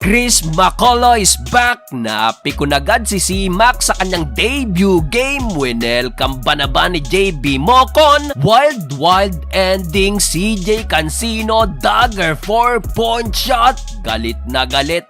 Chris McCullough is back. Napikon agad si C-Mac sa kanyang debut game. Winelcome ba na ba ni JB Mocon? Wild ending. CJ Cancino dagger 4-point shot. Galit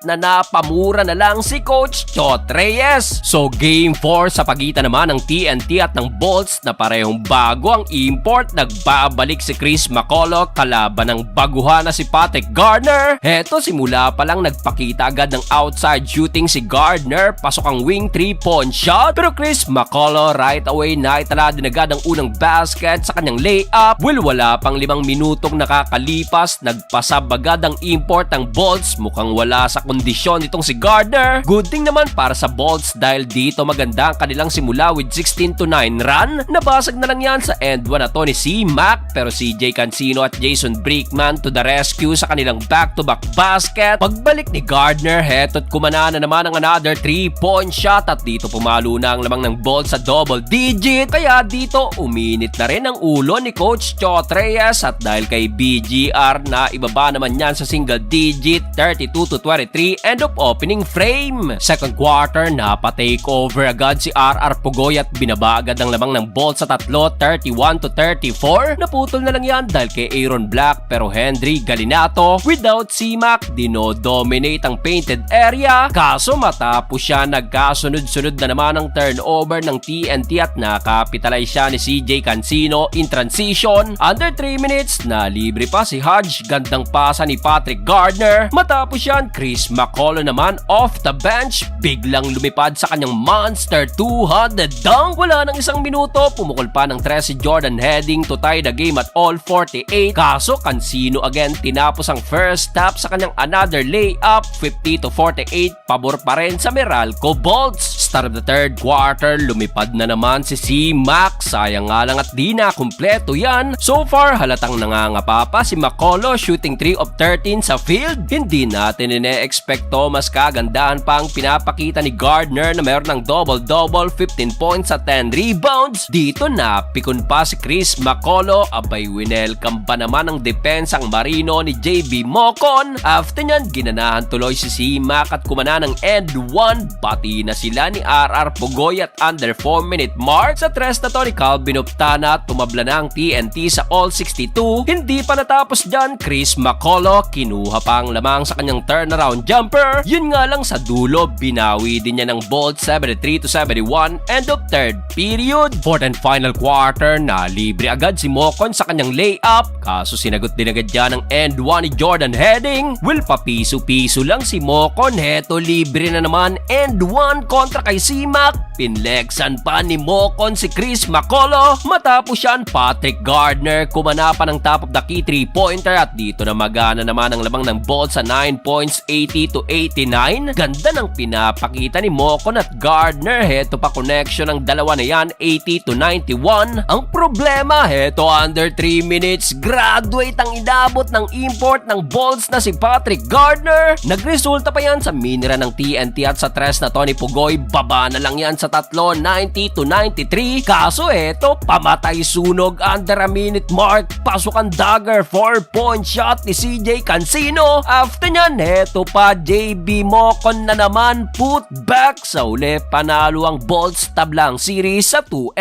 na napamura na lang si Coach Chot Reyes. So game 4 sa pagitan naman ng TNT at ng Bolts na parehong bago ang import. Nagbabalik si Chris McCullough kalaban ng baguhan na si Patrick Gardner. Heto simula pa lang nagpakita agad ng outside shooting si Gardner. Pasok ang wing 3-point shot. Pero Chris McCullough right away naitala din agad ang unang basket sa kanyang layup. Wala pang 5 minutong nakakalipas. Nagpasab agad ang import ng Bolts. Mukhang wala sa kondisyon itong si Gardner. Good thing naman para sa Bolts dahil dito maganda ang kanilang simula with 16-9 run. Nabasag na lang yan sa end 1 na to ni C-Mac. Pero CJ Cancino at Jason Brickman to the rescue sa kanilang back-to-back basket. Pagbalik ni Gardner, heto't kumana na naman ang another 3-point shot at dito pumalo na ang lamang ng Bolts sa double digit. Kaya dito uminit na rin ang ulo ni Coach Chot Reyes at dahil kay BGR na ibaba naman yan sa single digit 32-23 end of opening frame. Second quarter napatake over agad si RR Pugoy at binaba agad ang lamang ng Bolts sa tatlo 31-34. Naputol na lang yan dahil kay Aaron Black pero Henry Galinato without C-Mac dino-dominate ang painted area. Kaso matapos siya nagkasunod-sunod na naman ang turnover ng TNT at nakapitalize siya ni CJ Cancino in transition. Under 3 minutes na libre pa si Hodge. Gandang pasa ni Patrick Gardner. Matapos yan Chris McCullough naman off the bench. Biglang lumipad sa kanyang monster 200 dunk. Wala nang 1 minuto pumukol pa ng 3 si Jordan Heading to tie the game at all 48. Kaso Cancino again tinapos ang first half sa kanyang another layup 50-48. Pabor pa rin sa Meralco Bolts. Start of the third quarter lumipad na naman si C-Mac. Sayang nga lang at di na kumpleto yan. So far halatang nangangapa pa si McCullough shooting 3 of 13 sa field. Hindi natin ine-expecto mas kagandahan pa ang pinapakita ni Gardner na mayroon ng double-double 15 points at 10 rebounds. Dito napikon pa si Chris McCullough. Abay winelcome pa naman ang depensang Marino ni JB Mocon. After nyan ginanahan tuloy si C-Mac at kumana ng end 1. Pati na sila ni RR Pugoy at under 4 minute mark. Sa tres na to ni Calvin Optana tumabla na ang TNT sa all 62. Hindi pa natapos dyan Chris McCullough kinuha pa ang lamang sa kanyang turnaround jumper. Yun nga lang sa dulo binawi din niya ng Bolts 73-71 end of third period. Fourth and final quarter na libre agad si Mocon sa kanyang layup. Kaso sinagot din agad dyan ang end 1 ni Jordan Heading. Will papiso-piso lang si Mocon. Heto libre na naman end 1 kontra kay C-Mac. Pinlexan pa ni Mocon si Chris McCullough. Matapos yan Patrick Gardner kumana pa ng top of the key 3-pointer at dito na magana naman ang lamang ng Bolts sa 9 points 80-89. Ganda ng pinapakita ni Mocon at Gardner. Heto pa connection ng dalawa na yan 80-91. Ang problema heto under 3 minutes graduate ang inabot ng import ng Bolts na si Patrick Gardner. Nagresulta pa yan sa minira ng TNT at sa tres na Tony Pugoy baba na lang yan sa tatlo 90-93. Kaso eto pamatay sunog under a minute mark. Pasok ang dagger 4-point shot ni CJ Cancino. After nyan eto pa JB Mocon na naman put back. Sa uli panalo ang Bolts tablang series sa 2-2.